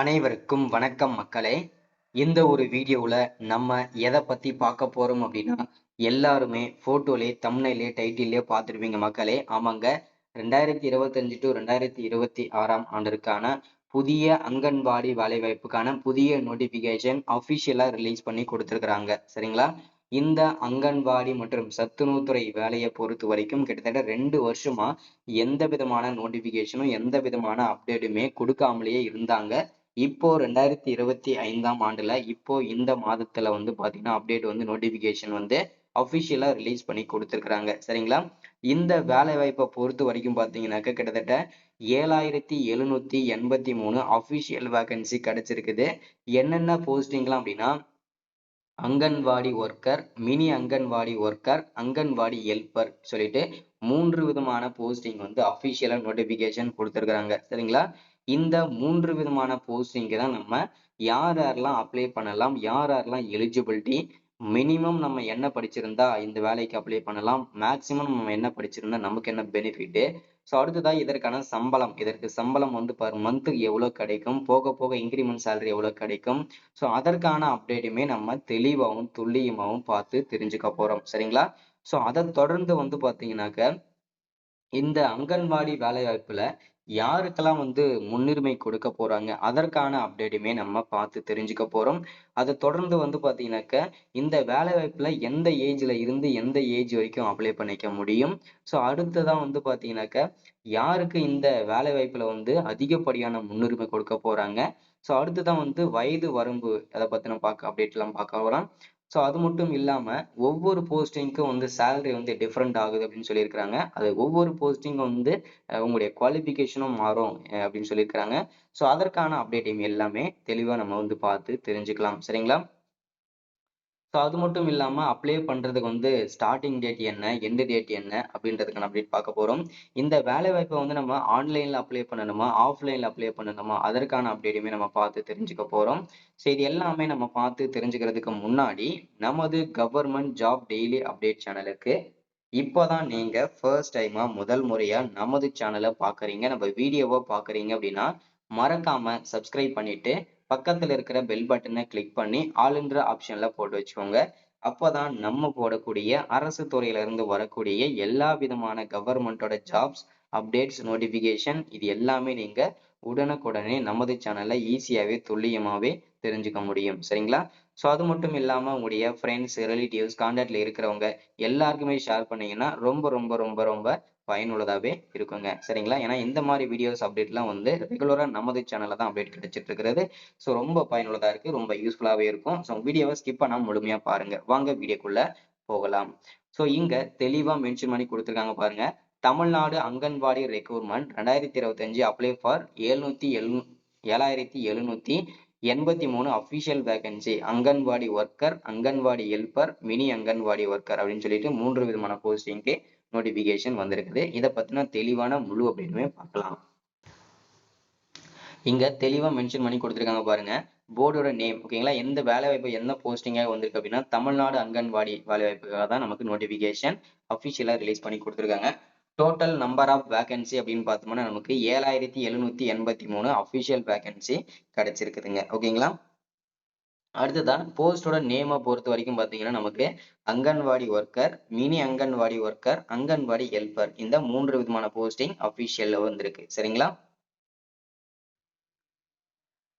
அனைவருக்கும் வணக்கம் மக்களே. இந்த ஒரு வீடியோவில் நம்ம எதை பற்றி பார்க்க போகிறோம் அப்படின்னா, எல்லாருமே ஃபோட்டோலே தம்ப்நெயிலே டைட்டிலே பார்த்துருப்பீங்க மக்களே. ஆமாங்க, 2025 டு 2026 ஆண்டிற்கான புதிய அங்கன்வாடி வேலைவாய்ப்புக்கான புதிய நோட்டிஃபிகேஷன் அஃபிஷியலாக ரிலீஸ் பண்ணி கொடுத்துருக்குறாங்க. சரிங்களா? இந்த அங்கன்வாடி மற்றும் சத்துணவுத்துறை வேலையை பொறுத்த வரைக்கும் கிட்டத்தட்ட 2 வருஷமா எந்த விதமான நோட்டிஃபிகேஷனும் எந்த விதமான அப்டேட்டுமே கொடுக்காமலேயே இருந்தாங்க. இப்போ 2025 ஆண்டுல இப்போ இந்த மாதத்துல வந்து பாத்தீங்கன்னா அப்டேட் வந்து நோட்டிபிகேஷன் வந்து அபிஷியலா ரிலீஸ் பண்ணி கொடுத்துருக்காங்க. சரிங்களா? இந்த வேலை வாய்ப்பை பொறுத்த வரைக்கும் பாத்தீங்கன்னாக்க கிட்டத்தட்ட 7783 அபிஷியல் வேகன்சி கிடைச்சிருக்குது. என்னென்ன போஸ்டிங்லாம் அப்படின்னா, anganwadi worker, mini anganwadi worker, anganwadi helper சொல்லிட்டு 3 விதமான போஸ்டிங் வந்து அபிஷியலா நோட்டிபிகேஷன் கொடுத்துருக்காங்க. சரிங்களா? இந்த 3 விதமான போஸ்டிங்கு தான் நம்ம யார் யாரெல்லாம் அப்ளை பண்ணலாம், யார் யாரெல்லாம் எலிஜிபிலிட்டி, மினிமம் நம்ம என்ன படிச்சிருந்தா இந்த வேலைக்கு அப்ளை பண்ணலாம், மேக்சிமம் நம்ம என்ன படிச்சிருந்தா நமக்கு என்ன பெனிஃபிட். ஸோ அடுத்ததா இதற்கான சம்பளம், இதற்கு சம்பளம் வந்து பர் மந்த்துக்கு எவ்வளவு கிடைக்கும், போக போக இன்கிரிமெண்ட் சேலரி எவ்வளவு கிடைக்கும். ஸோ அதற்கான அப்டேட்டுமே நம்ம தெளிவாகவும் துல்லியமாகவும் பார்த்து தெரிஞ்சுக்க போறோம். சரிங்களா? ஸோ அதை தொடர்ந்து வந்து பாத்தீங்கன்னாக்க இந்த அங்கன்வாடி வேலைவாய்ப்புல யாருக்கெல்லாம் வந்து முன்னுரிமை கொடுக்க போறாங்க, அதற்கான அப்டேட்டுமே நம்ம பார்த்து தெரிஞ்சுக்க போறோம். அதை தொடர்ந்து வந்து பாத்தீங்கன்னாக்க இந்த வேலைவாய்ப்புல எந்த ஏஜ்ல இருந்து எந்த ஏஜ் வரைக்கும் அப்ளை பண்ணிக்க முடியும். ஸோ அடுத்ததா வந்து பாத்தீங்கன்னாக்க யாருக்கு இந்த வேலைவாய்ப்புல வந்து அதிகப்படியான முன்னுரிமை கொடுக்க போறாங்க. ஸோ அடுத்ததான் வந்து வயது வரம்பு, அதை பத்தின அப்டேட் எல்லாம் பார்க்க போறோம். ஸோ அது மட்டும் இல்லாம ஒவ்வொரு போஸ்டிங்க்கும் வந்து சேலரி வந்து டிஃப்ரெண்ட் ஆகுது அப்படின்னு சொல்லியிருக்கிறாங்க. அது ஒவ்வொரு போஸ்டிங்கும் வந்து உங்களுடைய குவாலிஃபிகேஷனும் மாறும் அப்படின்னு சொல்லியிருக்கிறாங்க. ஸோ அதற்கான அப்டேட்டையும் எல்லாமே தெளிவா நம்ம வந்து பார்த்து தெரிஞ்சுக்கலாம். சரிங்களா? ஸோ அது மட்டும் இல்லாம அப்ளை பண்றதுக்கு வந்து ஸ்டார்டிங் டேட் என்ன, எண்ட் டேட் என்ன அப்படின்றதுக்கான அப்டேட் பார்க்க போறோம். இந்த வேலைவாய்ப்பை வந்து நம்ம ஆன்லைன்ல அப்ளை பண்ணணுமா, ஆஃப்லைன்ல அப்ளை பண்ணணுமா, அதற்கான அப்டேட்டுமே நம்ம பார்த்து தெரிஞ்சுக்க போறோம். ஸோ இது எல்லாமே நம்ம பார்த்து தெரிஞ்சுக்கிறதுக்கு முன்னாடி நமது கவர்மெண்ட் ஜாப் டெய்லி அப்டேட் சேனலுக்கு இப்போதான் நீங்க ஃபர்ஸ்ட் டைமா முதல் முறையா நமது சேனலை பார்க்குறீங்க, நம்ம வீடியோவை பார்க்குறீங்க அப்படின்னா மறக்காம சப்ஸ்கிரைப் பண்ணிட்டு பக்கத்துல இருக்கிற பெல் பட்டனை கிளிக் பண்ணி ஆல்ன்ற ஆப்ஷன்ல போட்டு வச்சுக்கோங்க. அப்பதான் நம்ம போடக்கூடிய அரசு துறையில இருந்து வரக்கூடிய எல்லா விதமான கவர்மெண்டோட ஜாப்ஸ் அப்டேட்ஸ் நோட்டிபிகேஷன் இது எல்லாமே நீங்க உடனுக்குடனே நமது சேனல்ல ஈஸியாவே துல்லியமாவே தெரிஞ்சுக்க முடியும். சரிங்களா? ஸோ அது மட்டும் இல்லாம உங்களுடைய ஃப்ரெண்ட்ஸ், ரிலேட்டிவ்ஸ், கான்டாக்ட்ல இருக்கிறவங்க எல்லாருக்குமே ஷேர் பண்ணீங்கன்னா ரொம்ப ரொம்ப ரொம்ப ரொம்ப பயனுள்ளதாவே இருக்குங்க. சரிங்களா? ஏன்னா இந்த மாதிரி வீடியோஸ் அப்டேட்லாம் வந்து ரெகுலரா நமது சேனல்ல தான் அப்டேட் கிடைச்சிட்டு இருக்கிறது. ஸோ ரொம்ப பயனுள்ளதா இருக்கு. ரொம்ப யூஸ்ஃபுல்லாவே இருக்கும். ஸோ வீடியோவை ஸ்கிப் பண்ணாம முழுமையா பாருங்க. வாங்க வீடியோக்குள்ள போகலாம். ஸோ இங்க தெளிவா மென்ஷன் பண்ணி கொடுத்திருக்காங்க பாருங்க. Tamil Nadu anganwadi recruitment 2025 apply for 7783 official vacancy anganwadi worker, anganwadi helper, mini anganwadi worker அப்படின்னு சொல்லிட்டு 3 விதமான போஸ்டிங்க்கு நோட்டிபிகேஷன் வந்திருக்குது. இதை பத்தின தெளிவான முழு அப்படின்னுமே பார்க்கலாம். இங்க தெளிவா மென்ஷன் பண்ணி கொடுத்திருக்காங்க பாருங்க. போர்டோட நேம் ஓகேங்களா, எந்த வேலை வாய்ப்பு என்ன போஸ்டிங்காக வந்திருக்கு அப்படின்னா தமிழ்நாடு அங்கன்வாடி வேலை வாய்ப்புக்காக தான் நமக்கு நோட்டிபிகேஷன் அபிஷியலா ரிலீஸ் பண்ணி கொடுத்திருக்காங்க. டோட்டல் நம்பர் ஆஃப் வேகன்சி அப்படின்னு பார்த்தோம்னா நமக்கு 7783 அபிஷியல் வேகன்சி கிடைச்சிருக்குதுங்க. ஓகேங்களா? அடுத்ததான் போஸ்டோட நேமை பொறுத்த வரைக்கும் பாத்தீங்கன்னா நமக்கு anganwadi worker, mini anganwadi worker, anganwadi helper இந்த 3 விதமான போஸ்டிங் அபிஷியல்ல வந்திருக்கு. சரிங்களா?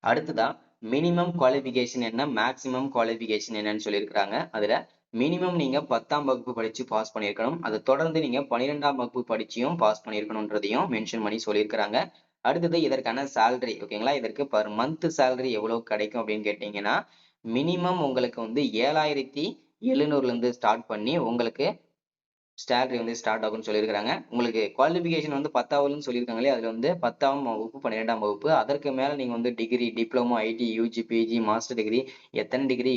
அடுத்ததான் மினிமம் குவாலிஃபிகேஷன் என்ன, மேக்ஸிமம் குவாலிஃபிகேஷன் என்னன்னு சொல்லியிருக்கிறாங்க. அதுல மினிமம் நீங்க 10ஆம் வகுப்பு படிச்சு பாஸ் பண்ணியிருக்கணும். அதை தொடர்ந்து நீங்க 12ஆம் வகுப்பு படிச்சியும் பாஸ் பண்ணியிருக்கணும்ன்றதையும் மென்ஷன் பண்ணி சொல்லியிருக்கிறாங்க. அடுத்தது இதற்கான சேலரி ஓகேங்களா, இதற்கு பர் மந்த் சேலரி எவ்வளவு கிடைக்கும் அப்படின்னு கேட்டீங்கன்னா மினிமம் உங்களுக்கு வந்து 7700 இருந்து ஸ்டார்ட் பண்ணி உங்களுக்கு சேலரி வந்து ஸ்டார்ட் ஆகும்னு சொல்லியிருக்காங்க. உங்களுக்கு குவாலிஃபிகேஷன் வந்து 10ஆவதுன்னு சொல்லியிருக்காங்களே, அதுல வந்து 10ஆம் வகுப்பு, 12ஆம் வகுப்பு, அதற்கு மேல நீங்க வந்து degree, diploma, IT, UG, PG, master degree எத்தனை டிகிரி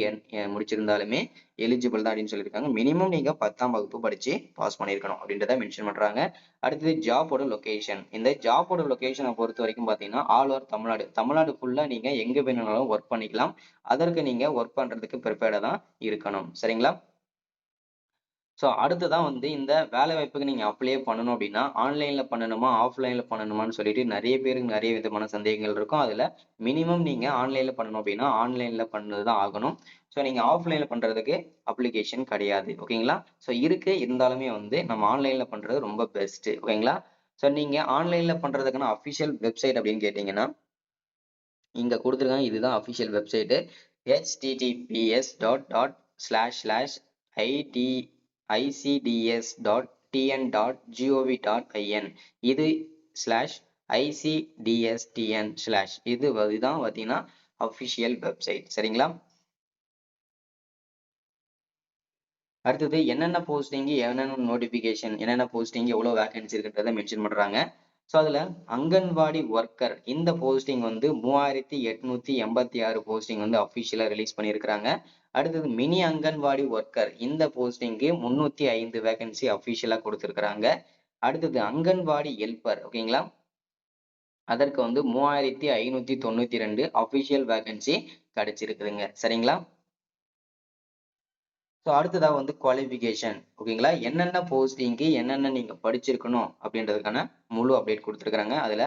முடிச்சிருந்தாலுமே எலிஜிபிள் தான் அப்படின்னு சொல்லியிருக்காங்க. மினிமம் நீங்க 10ஆம் வகுப்பு படிச்சு பாஸ் பண்ணியிருக்கணும் அப்படின்றத மென்ஷன் பண்றாங்க. அடுத்தது ஜாபோட லொகேஷன். இந்த ஜாபோட லொகேஷனை பொறுத்த வரைக்கும் பாத்தீங்கன்னா ஆல் ஓவர் தமிழ்நாடு, தமிழ்நாடு ஃபுல்லா நீங்க எங்க வேணும்னாலும் ஒர்க் பண்ணிக்கலாம். அதற்கு நீங்க ஒர்க் பண்றதுக்கு ப்ரிப்பேர்டா தான் இருக்கணும். சரிங்களா? ஸோ அடுத்ததான் வந்து இந்த வேலை வாய்ப்புக்கு நீங்க அப்ளை பண்ணணும் அப்படின்னா, ஆன்லைன்ல பண்ணணுமா? ஆஃப்லைன்ல பண்ணணுமான்னு சொல்லிட்டு நெறைய பேருக்கு நெறைய விதமான சந்தேகங்கள் இருக்கும். அதுல மினிமம் நீங்க ஆன்லைன்ல பண்ணணும் அப்படின்னா, ஆன்லைன்ல பண்ணது தான் ஆகணும். ஸோ நீங்க ஆஃப்லைன்ல பண்றதுக்கு அப்ளிகேஷன் கிடையாது. ஓகேங்களா? ஸோ இருக்கு, இருந்தாலுமே வந்து நம்ம ஆன்லைன்ல பண்றது ரொம்ப பெஸ்ட். ஓகேங்களா? ஸோ நீங்க ஆன்லைன்ல பண்றதுக்கான அஃபிஷியல் வெப்சைட் அப்படின்னு கேட்டீங்கன்னா, இங்க குடுத்துருக்காங்க. இதுதான் அஃபிஷியல் வெப்சைட். https://icds.tn.gov.in இது /icdstn/ இதுதான் பாத்தீங்கன்னா அஃபிஷியல் வெப்சைட். சரிங்களா? அடுத்தது என்னென்ன போஸ்டிங், என்னென்ன நோட்டிபிகேஷன், என்னென்ன போஸ்டிங், எவ்வளவு வேகன்சி இருக்குன்றத மென்ஷன் பண்றாங்க. ஸோ அதுல அங்கன்வாடி ஒர்க்கர் இந்த போஸ்டிங் வந்து 3886 போஸ்டிங் வந்து அஃபிஷியலா ரிலீஸ் பண்ணியிருக்கிறாங்க. அடுத்தது மினி அங்கன்வாடி ஒர்க்கர் இந்த போஸ்டிங்க்கு 305 வேகன்சி அஃபிஷியலா கொடுத்திருக்கிறாங்க. அடுத்தது அங்கன்வாடி ஹெல்ப்பர் ஓகேங்களா, அதற்கு வந்து 3592 அஃபிஷியல் வேகன்சி கிடைச்சிருக்குதுங்க. சரிங்களா? ஸோ அடுத்ததா வந்து குவாலிஃபிகேஷன் ஓகேங்களா, என்னென்ன போஸ்டிங்க்கு என்னென்ன நீங்க படிச்சிருக்கணும் அப்படின்றதுக்கான முழு அப்டேட் கொடுத்துருக்காங்க. அதுல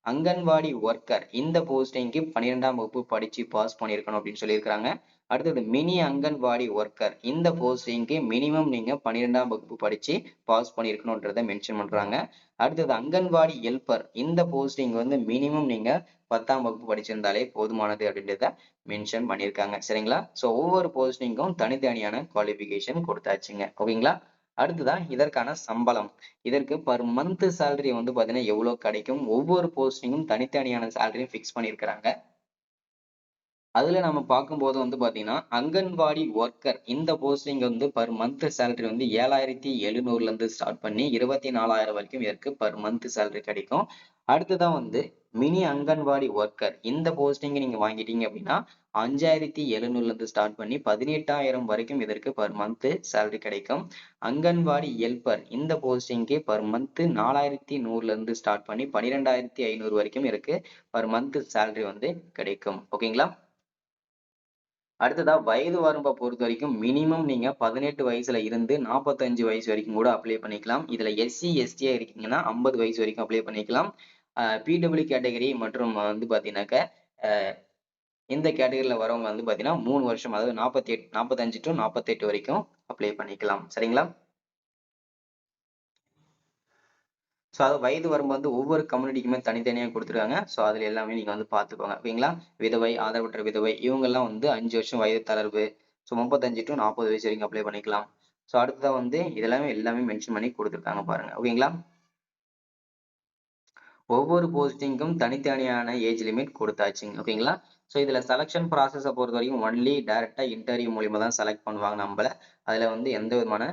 அங்கன்வாடி ஒர்க்கர் இந்த போஸ்டிங்க்கு 12ஆம் வகுப்பு படிச்சு பாஸ் பண்ணியிருக்கணும் அப்படின்னு சொல்லியிருக்காங்க. அடுத்தது மினி அங்கன்வாடி ஒர்க்கர் இந்த போஸ்டிங்க்கு மினிமம் நீங்க 12ஆம் வகுப்பு படிச்சு பாஸ் பண்ணியிருக்கணும்ன்றத மென்ஷன் பண்றாங்க. அடுத்தது அங்கன்வாடி ஹெல்ப்பர் இந்த போஸ்டிங் வந்து மினிமம் நீங்க 10ஆம் வகுப்பு படிச்சிருந்தாலே போதுமானது அப்படின்றத மென்ஷன் பண்ணியிருக்காங்க. சரிங்களா? ஸோ ஒவ்வொரு போஸ்டிங்கும் தனித்தனியான குவாலிஃபிகேஷன் கொடுத்தாச்சுங்க. ஓகேங்களா? அடுத்ததான் இதற்கான சம்பளம். இதற்கு பர் மந்த் சேலரி வந்து பாத்தீங்கன்னா எவ்வளவு கிடைக்கும், ஒவ்வொரு போஸ்டிங்கும் தனித்தனியான சேலரியும் ஃபிக்ஸ் பண்ணியிருக்கிறாங்க. அதுல நம்ம பார்க்கும்போது வந்து பாத்தீங்கன்னா, அங்கன்வாடி ஒர்க்கர் இந்த போஸ்டிங் வந்து பர் மந்த் சேலரி வந்து 7700ல இருந்து ஸ்டார்ட் பண்ணி 24,000 வரைக்கும் இதற்கு பர் மந்த் சேலரி கிடைக்கும். அடுத்ததான் வந்து மினி அங்கன்வாடி ஒர்க்கர் இந்த போஸ்டிங் நீங்க வாங்கிட்டீங்க அப்படின்னா 5700ல இருந்து ஸ்டார்ட் பண்ணி 18,000 வரைக்கும் இதற்கு பர் மந்த் சேலரி கிடைக்கும். அங்கன்வாடி ஹெல்ப்பர் இந்த போஸ்டிங்க்கு பர் மந்த் 4100ல இருந்து ஸ்டார்ட் பண்ணி 12,500 வரைக்கும் இருக்கு பர் மந்த் சேலரி வந்து கிடைக்கும். ஓகேங்களா? அடுத்ததா வயது வரம்ப பொறுத்த வரைக்கும் மினிமம் நீங்க 18 வயசுல இருந்து 45 வயசு வரைக்கும் கூட அப்ளை பண்ணிக்கலாம். இதுல SC, ST இருக்கீங்கன்னா 50 வயசு வரைக்கும் அப்ளை பண்ணிக்கலாம். PW கேட்டகரி மற்றும் வந்து பாத்தீங்கன்னாக்க இந்த கேட்டகரியில வரவங்க வந்து பாத்தீங்கன்னா 3 வருஷம், அதாவது 45 to 48 வரைக்கும் அப்ளை பண்ணிக்கலாம். சரிங்களா? ஸோ அது வயது வரம்பு வந்து ஒவ்வொரு கம்யூனிட்டிக்குமே தனித்தனியா கொடுத்துருக்காங்க. ஸோ அதுல எல்லாமே நீங்க வந்து பார்த்துக்கோங்க. ஓகேங்களா? விதவை, ஆதரவற்ற விதவை இவங்கெல்லாம் வந்து 5 வருஷம் வயது தளர்வு. ஸோ 35 to 40 வயசு வரைக்கும் அப்ளை பண்ணிக்கலாம். ஸோ அடுத்ததா வந்து எல்லாமே மென்ஷன் பண்ணி கொடுத்துருக்காங்க பாருங்க. ஓகேங்களா? ஒவ்வொரு போஸ்டிங்க்கும் தனித்தனியான ஏஜ் லிமிட் கொடுத்தாச்சுங்க. ஓகேங்களா? ஸோ இதுல செலக்ஷன் ப்ராசஸை பொறுத்த வரைக்கும் ஒன்லி டைரக்டா இன்டர்வியூ மூலியமா தான் செலக்ட் பண்ணுவாங்க நம்மள. அதுல வந்து எந்த விதமான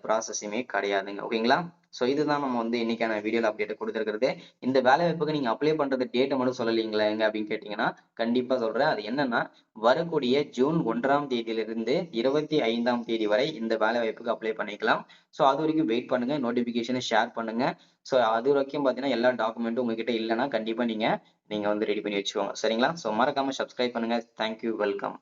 ப்ராசஸுமே கிடையாதுங்க. ஓகேங்களா? ஸோ இதுதான் நம்ம வந்து இன்னைக்கான வீடியோல அப்டேட் கொடுத்துருக்கிறது. இந்த வேலை வாய்ப்புக்கு நீங்க அப்ளை பண்றது டேட்டை மட்டும் சொல்லலீங்களா எங்க அப்படின்னு கேட்டீங்கன்னா, கண்டிப்பா சொல்றேன். அது என்னன்னா வரக்கூடிய ஜூன் 1ஆம் தேதியிலிருந்து 25ஆம் தேதி வரை இந்த வேலை வாய்ப்புக்கு அப்ளை பண்ணிக்கலாம். ஸோ அது வரைக்கும் வெயிட் பண்ணுங்க. நோட்டிபிகேஷனை ஷேர் பண்ணுங்க. ஸோ அது வரைக்கும் பாத்தீங்கன்னா எல்லா டாக்குமெண்ட்டும் உங்ககிட்ட இல்லைன்னா கண்டிப்பா நீங்க வந்து ரெடி பண்ணி வச்சுக்கோங்க. சரிங்களா? ஸோ மறக்காம சப்ஸ்கிரைப் பண்ணுங்க. Thank you, welcome.